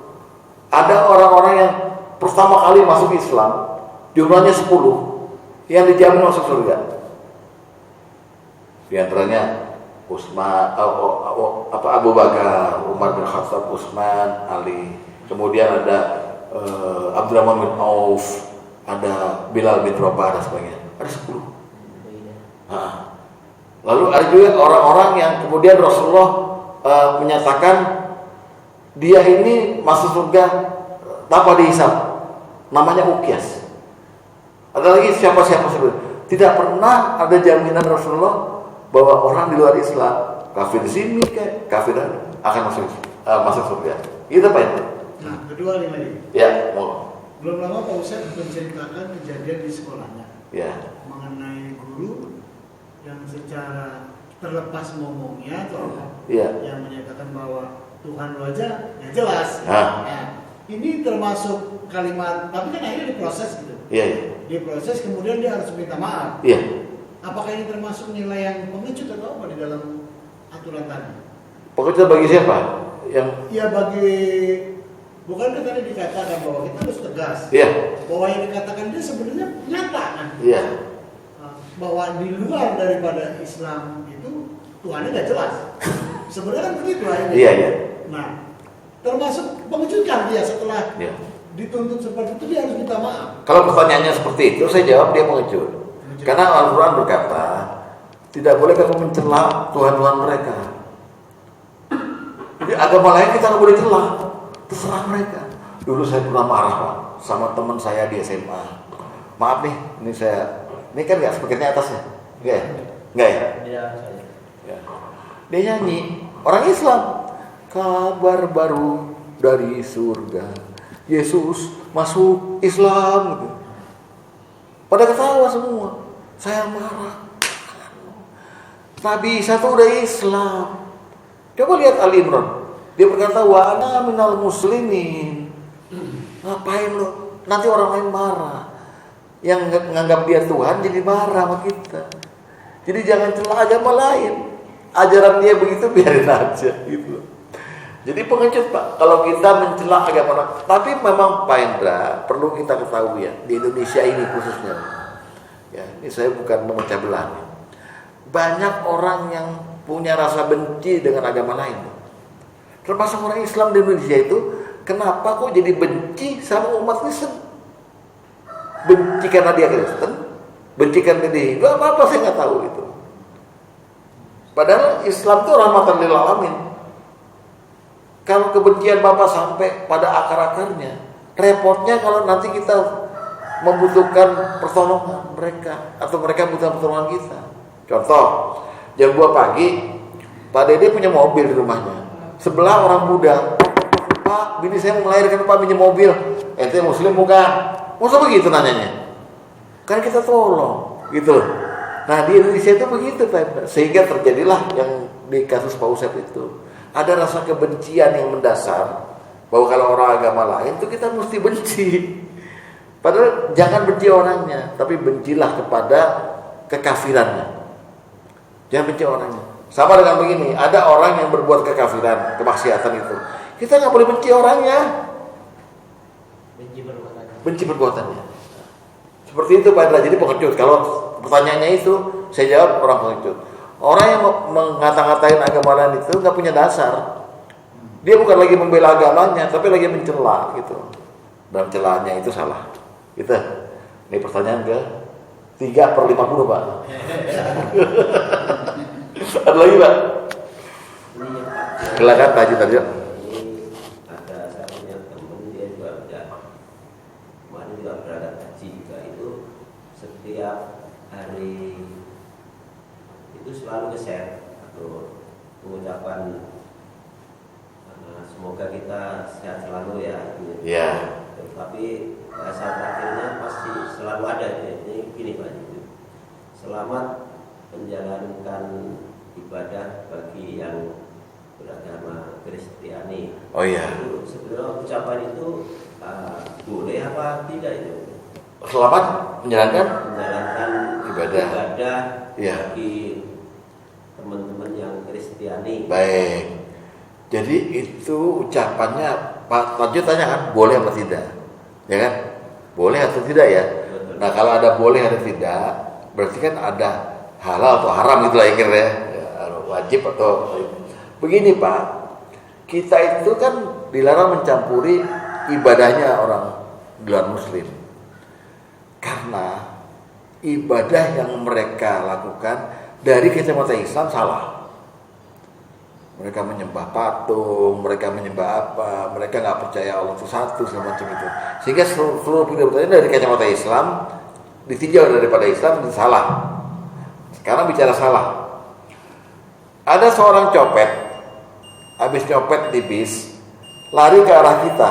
Speaker 1: Ada orang-orang yang pertama kali masuk Islam, jumlahnya 10, yang dijamin masuk surga. Di antaranya Abu Bakar, Umar bin Khattab, Utsman, Ali. Kemudian ada Abdurrahman bin Auf, ada Bilal bin Rabah dan sebagainya. Ada 10. Lalu ada juga orang-orang yang kemudian Rasulullah menyatakan dia ini masuk surga tanpa dihisab. Namanya Uqyas. Ada lagi siapa-siapa sebenarnya. Tidak pernah ada jaminan Rasulullah bahwa orang di luar Islam, kafir di sini kayak kafir akan masuk surga. Itu Pak itu.
Speaker 4: Nah, kedua nih lagi.
Speaker 1: Ya, mau.
Speaker 4: Belum lama Pak Ustadz menceritakan kejadian di sekolahnya.
Speaker 1: Ya.
Speaker 4: Mengenai guru yang secara terlepas ngomongnya atau
Speaker 1: Ya.
Speaker 4: yang menyatakan bahwa Tuhan lu aja ya jelas.
Speaker 1: Ah.
Speaker 4: Nah, ini termasuk kalimat, tapi kan akhirnya diproses gitu.
Speaker 1: Iya. Ya.
Speaker 4: Diproses kemudian dia harus minta maaf.
Speaker 1: Iya.
Speaker 4: Apakah ini termasuk nilai yang pengecut atau apa di dalam aturan tadi?
Speaker 1: Pokoknya bagi siapa? Yang
Speaker 4: Ya bagi, bukan tadi dikatakan bahwa kita harus tegas.
Speaker 1: Iya.
Speaker 4: Bahwa yang dikatakan dia sebenarnya nyata kan?
Speaker 1: Iya.
Speaker 4: Bahwa di luar daripada Islam itu Tuhannya nggak jelas. Sebenarnya kan begitu aja.
Speaker 1: Iya, iya.
Speaker 4: Nah, termasuk mengejutkan dia setelah
Speaker 1: Iya.
Speaker 4: dituntut seperti itu dia harus minta maaf.
Speaker 1: Kalau pertanyaannya seperti itu, saya jawab dia mengecut. Karena Al-Quran berkata, tidak boleh kamu mencela Tuhan-Tuhan mereka. Jadi agama lain kita nggak boleh celah, terserah mereka. Dulu saya pernah marah Pak, sama teman saya di SMA. Maaf nih, ini kan nggak speakernya atasnya, nggak ya? Ya. Dia nyanyi, orang Islam, kabar baru dari surga, Yesus masuk Islam. Gitu. Pada ketawa semua. Saya marah. Nabi Isa itu udah Islam. Coba lihat Ali Imran. Dia berkata, wa ana minal muslimin. Ngapain lo? Nanti orang lain marah. Yang nganggap dia Tuhan jadi marah sama kita. Jadi jangan celah agama lain. Ajaran dia begitu biarin aja gitu. Jadi pengecut Pak, kalau kita mencela agama lain. Tapi memang Pak Indra, perlu kita ketahui ya, di Indonesia ini khususnya. Ya, ini saya bukan memecah belah. Banyak orang yang punya rasa benci dengan agama lain. Termasuk orang Islam di Indonesia itu, kenapa kok jadi benci sama umat Kristen? Benci karena dia Kristen, benci karena dia Hindu, apa-apa saya nggak tahu itu. Padahal Islam itu rahmatan lil alamin. Kalau kebencian Bapak sampai pada akar-akarnya, repotnya kalau nanti kita membutuhkan pertolongan mereka atau mereka membutuhkan pertolongan kita. Contoh, jam 2 pagi Pak Dede punya mobil di rumahnya. Sebelah orang Buddha. Pak, bini saya mau melahirkan, Pak pinjam mobil. Ente muslim bukan? Masa begitu nanyanya? Kan kita tolong gitu. Nah di Indonesia itu begitu Pak. Sehingga terjadilah yang di kasus Pak Usep itu. Ada rasa kebencian yang mendasar bahwa kalau orang agama lain itu kita mesti benci. Padahal jangan benci orangnya, tapi bencilah kepada kekafirannya. Jangan benci orangnya. Sama dengan begini, ada orang yang berbuat kekafiran, kemaksiatan itu. Kita nggak boleh benci orangnya. Benci perbuatannya. Seperti itu Pak Indra. Jadi pengecut. Kalau pertanyaannya itu, saya jawab orang pengecut. Orang yang mengata-ngatain agama lain itu nggak punya dasar. Dia bukan lagi membela agamanya, tapi lagi mencela gitu. Dan celahnya itu salah. Gitu. Ini pertanyaan ke 3/50 Pak. Ada lagi Pak? Silakan Pak Haji tadi.
Speaker 5: Ada saya punya teman dia juga kemarin juga berangkat haji juga itu setiap hari itu selalu nge-share atau mengucapkan semoga kita sehat selalu ya.
Speaker 1: Iya.
Speaker 5: Tapi bahasa terakhirnya pasti selalu ada. Ini gini Pak, selamat menjalankan ibadah bagi yang beragama Kristiani.
Speaker 1: Oh iya.
Speaker 5: Itu sebenarnya ucapan itu boleh apa tidak itu?
Speaker 1: Selamat menjalankan
Speaker 5: Menjalankan
Speaker 1: ibadah.
Speaker 5: ibadah
Speaker 1: Iya.
Speaker 5: bagi teman-teman yang Kristen Kristiani.
Speaker 1: Baik. Jadi itu ucapannya Pak lanjut tanya kan, boleh atau tidak? Ya kan? Boleh atau tidak ya? Nah, kalau ada boleh atau tidak, berarti kan ada halal atau haram gitu lah ya kira ya. Wajib atau begini Pak. Kita itu kan dilarang mencampuri ibadahnya orang di luar muslim. Karena ibadah yang mereka lakukan dari kacamata Islam salah. Mereka menyembah patung, mereka menyembah apa, mereka nggak percaya Allah itu satu semacam itu. Sehingga seluruh ibadahnya dari kacamata Islam ditinjau daripada Islam itu salah. Sekarang bicara salah. Ada seorang copet, habis copet di bis, lari ke arah kita,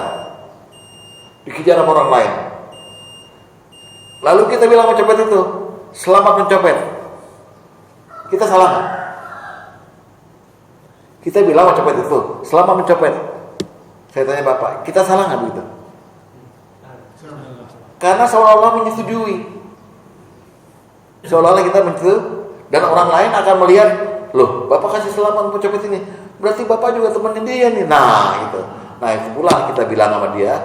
Speaker 1: dikejar sama orang lain. Lalu kita bilang sama copet itu, selamat mencopet. Kita salah nggak? Kita bilang sama copet itu, selamat mencopet. Saya tanya Bapak, kita salah nggak begitu? Karena seolah-olah menyetujui. Seolah-olah kita menyetujui, dan orang lain akan melihat, loh, Bapak kasih selamat mencopet ini, berarti Bapak juga temannya dia nih. Nah, gitu. Nah, itu pula kita bilang sama dia,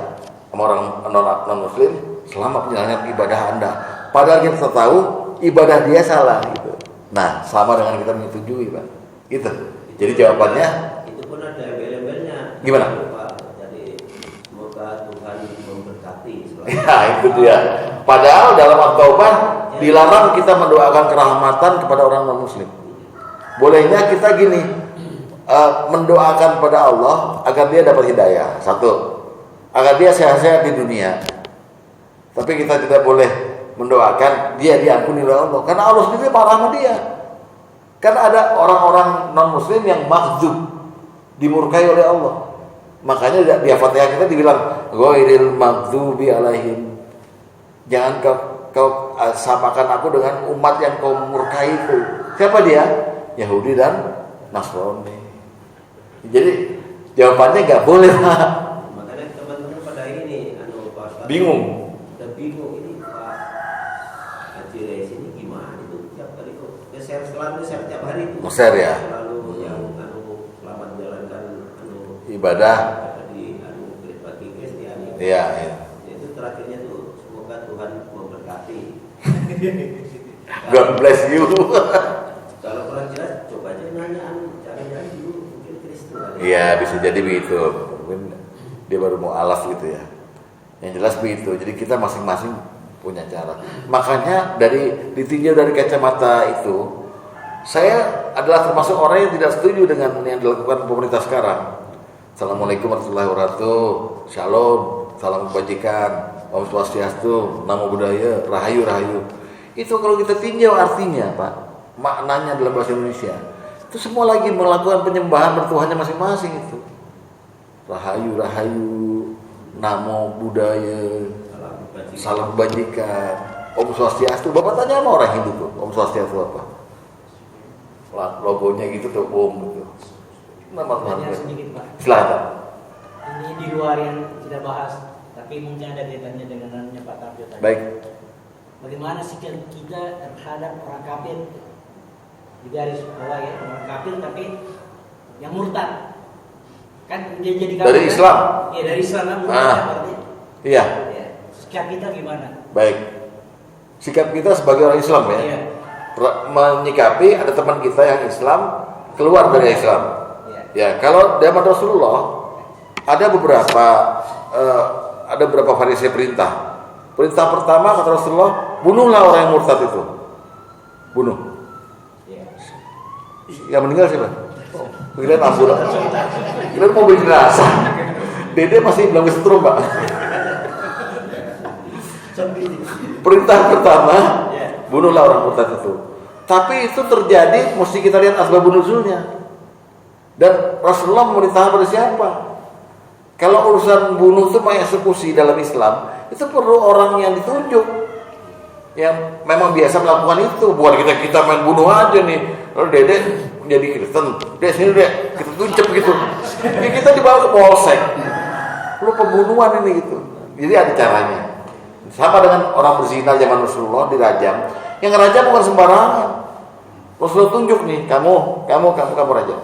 Speaker 1: sama orang non-muslim, selamat menjalankan ibadah Anda. Padahal kita tahu ibadah dia salah gitu. Nah, sama dengan kita menyetujui, Pak. Gitu. Jadi jawabannya
Speaker 5: itu pun ada embel-embelnya.
Speaker 1: Gimana?
Speaker 5: Jadi semoga Tuhan memberkati.
Speaker 1: ya, itu dia. Padahal dalam At-Taubah dilarang kita mendoakan kerahmatan kepada orang non-muslim. Bolehnya kita gini, mendoakan pada Allah agar dia dapat hidayah. Satu, agar dia sehat-sehat di dunia. Tapi kita tidak boleh mendoakan dia diampuni oleh Allah, karena Allah sendiri marah sama dia. Karena ada orang-orang non-muslim yang makdzub, dimurkai oleh Allah. Makanya di Fatihah kita dibilang ghairil maghdubi alaihim. Jangan kau samakan aku dengan umat yang kau murkai itu. Siapa dia? Yahudi dan Nasrani. Jadi jawabannya nggak boleh, Pak.
Speaker 5: Makanya teman-teman pada ini Pak,
Speaker 1: Bingung.
Speaker 5: udah bingung ini Pak Haji Reis ini gimana itu tiap kali kok selalu share tiap hari itu.
Speaker 1: Share ya.
Speaker 5: Selalu yang selamat menjalankan
Speaker 1: Ibadah.
Speaker 5: di bagi Kristiani.
Speaker 1: Iya, iya.
Speaker 5: Itu terakhirnya tuh semoga Tuhan memberkati.
Speaker 1: God bless you.
Speaker 5: Kalau kurang jelas coba aja nanya jangan dulu mungkin Kristus.
Speaker 1: Iya, bisa jadi begitu. Mungkin dia baru mau alaf gitu ya. Yang jelas begitu. Jadi kita masing-masing punya cara. Makanya ditinjau dari kacamata itu, saya adalah termasuk orang yang tidak setuju dengan yang dilakukan pemerintah sekarang. Assalamualaikum warahmatullahi wabarakatuh. Shalom, salam kebajikan, Om Swastiastu, Namo Buddhaya, Rahayu Rahayu. Itu kalau kita tinjau artinya, Pak, maknanya dalam bahasa Indonesia, itu semua lagi melakukan penyembahan bertuhannya masing-masing itu. Rahayu Rahayu, Namo Buddhaya, salam kebajikan, Om Swastiastu. Bapak tanya sama orang Hindu tuh, Om Swastiastu apa? Logonya gitu tuh, Om gitu. Nama Tuhan.
Speaker 6: Sedikit Pak.
Speaker 1: Silakan.
Speaker 6: Ini di luar yang kita bahas, tapi mungkin ada kaitannya dengan nananya Pak Tapio tadi.
Speaker 1: Baik.
Speaker 6: Bagaimana sikap kita terhadap orang kafir? Di garis bawah ya, orang kafir tapi yang murtad. Kan dia jadi kafir.
Speaker 1: Dari Islam.
Speaker 6: Iya, dari Islam kan murtad berarti.
Speaker 1: Iya.
Speaker 6: Ya. Sikap kita gimana?
Speaker 1: Baik. Sikap kita sebagai orang Islam ya.
Speaker 6: Iya.
Speaker 1: Menyikapi ada teman kita yang Islam keluar dari Islam.
Speaker 6: Iya.
Speaker 1: Ya, kalau zaman Rasulullah ada beberapa variasi perintah. Perintah pertama kata Rasulullah, bunuhlah orang yang murtad itu. Bunuh.
Speaker 6: Iya.
Speaker 1: Yang meninggal siapa? Kalian ambulan. Kalian mau beli jenazah. Dede masih belum kesetrum, Pak. Perintah pertama, bunuhlah orang murtad itu. Tapi itu terjadi, mesti kita lihat asbabun nuzulnya. Dan Rasulullah memerintahkan pada siapa? Kalau urusan bunuh itu mengeksekusi dalam Islam, itu perlu orang yang ditunjuk, yang memang biasa melakukan itu. Bukan kita main bunuh aja nih. Lalu Dede jadi Kristen, Dede sini Dede kita tunjuk gitu. Ya, kita dibawa ke polsek. Perlu pembunuhan ini gitu. Jadi ada caranya. Sama dengan orang berzina zaman Rasulullah dirajam. Yang ngerajam bukan sembarangan. Rasulullah tunjuk nih, kamu rajam.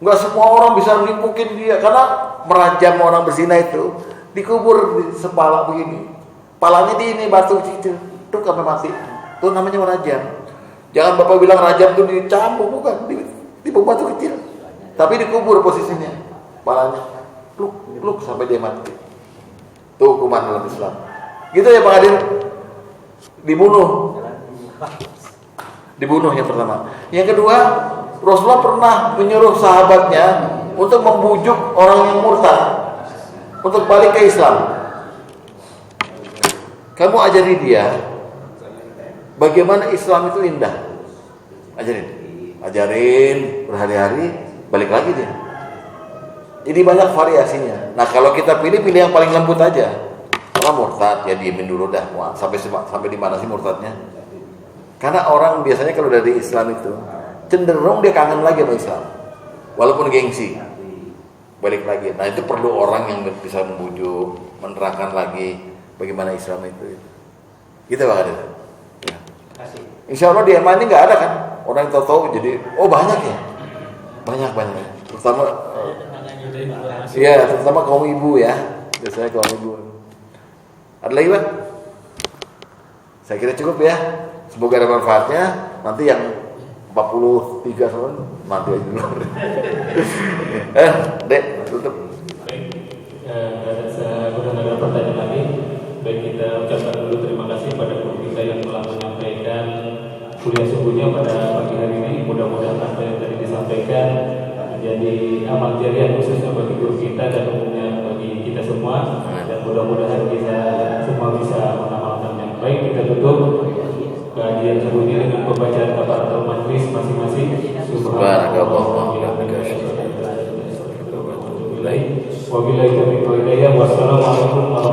Speaker 1: Nggak semua orang bisa nimpukin dia, karena merajam orang berzina itu dikubur di sepala begini, palanya di ini batu kecil, tuh sampai mati. Itu namanya merajam. Jangan bapak bilang rajam itu dicambuk, bukan, di batu kecil, tapi dikubur posisinya, palanya, pluk sampai dia mati. Itu hukuman dalam Islam. Gitu ya Pak Hadir. Dibunuh yang pertama. Yang kedua, Rasulullah pernah menyuruh sahabatnya untuk membujuk orang yang murtad untuk balik ke Islam. Kamu ajari dia bagaimana Islam itu indah. Ajarin berhari-hari, balik lagi dia. Jadi banyak variasinya. Nah, kalau kita pilih yang paling lembut aja. Orang murtad, ya diemin dulu dah. Wah, sampai di mana sih murtadnya? Karena orang biasanya kalau dari Islam itu cenderung dia kangen lagi sama Islam, walaupun gengsi, balik lagi. Nah, itu perlu orang yang bisa membujuk, menerangkan lagi bagaimana Islam itu. Gitu Pak Hadir. Ya. Insya Allah di MA ini nggak ada kan orang yang tahu jadi, oh banyak ya, banyak, terutama, iya terutama kaum ibu ya, biasanya kaum ibu. Ada lagi Pak? Saya kira cukup ya. Semoga ada manfaatnya. Nanti yang 43 tahun mati aja dulu. Dek, tutup.
Speaker 2: Baik, saya sudah ada pertanyaan lagi. Baik, kita ucapkan dulu terima kasih pada guru kita yang telah menyampaikan kuliah subuhnya pada pagi hari ini. Mudah-mudahan apa yang tadi disampaikan menjadi amal jariah khususnya bagi guru kita dan umumnya bagi kita semua. Dan mudah-mudahan kita semua bisa mengamalkannya. Baik, kita tutup kajian subuh ini dengan pembacaan kafaratul majlis masing-masing. Subhanallah. Wabillahi taufiq wal hidayah. Wassalamualaikum warahmatullahi wabarakatuh.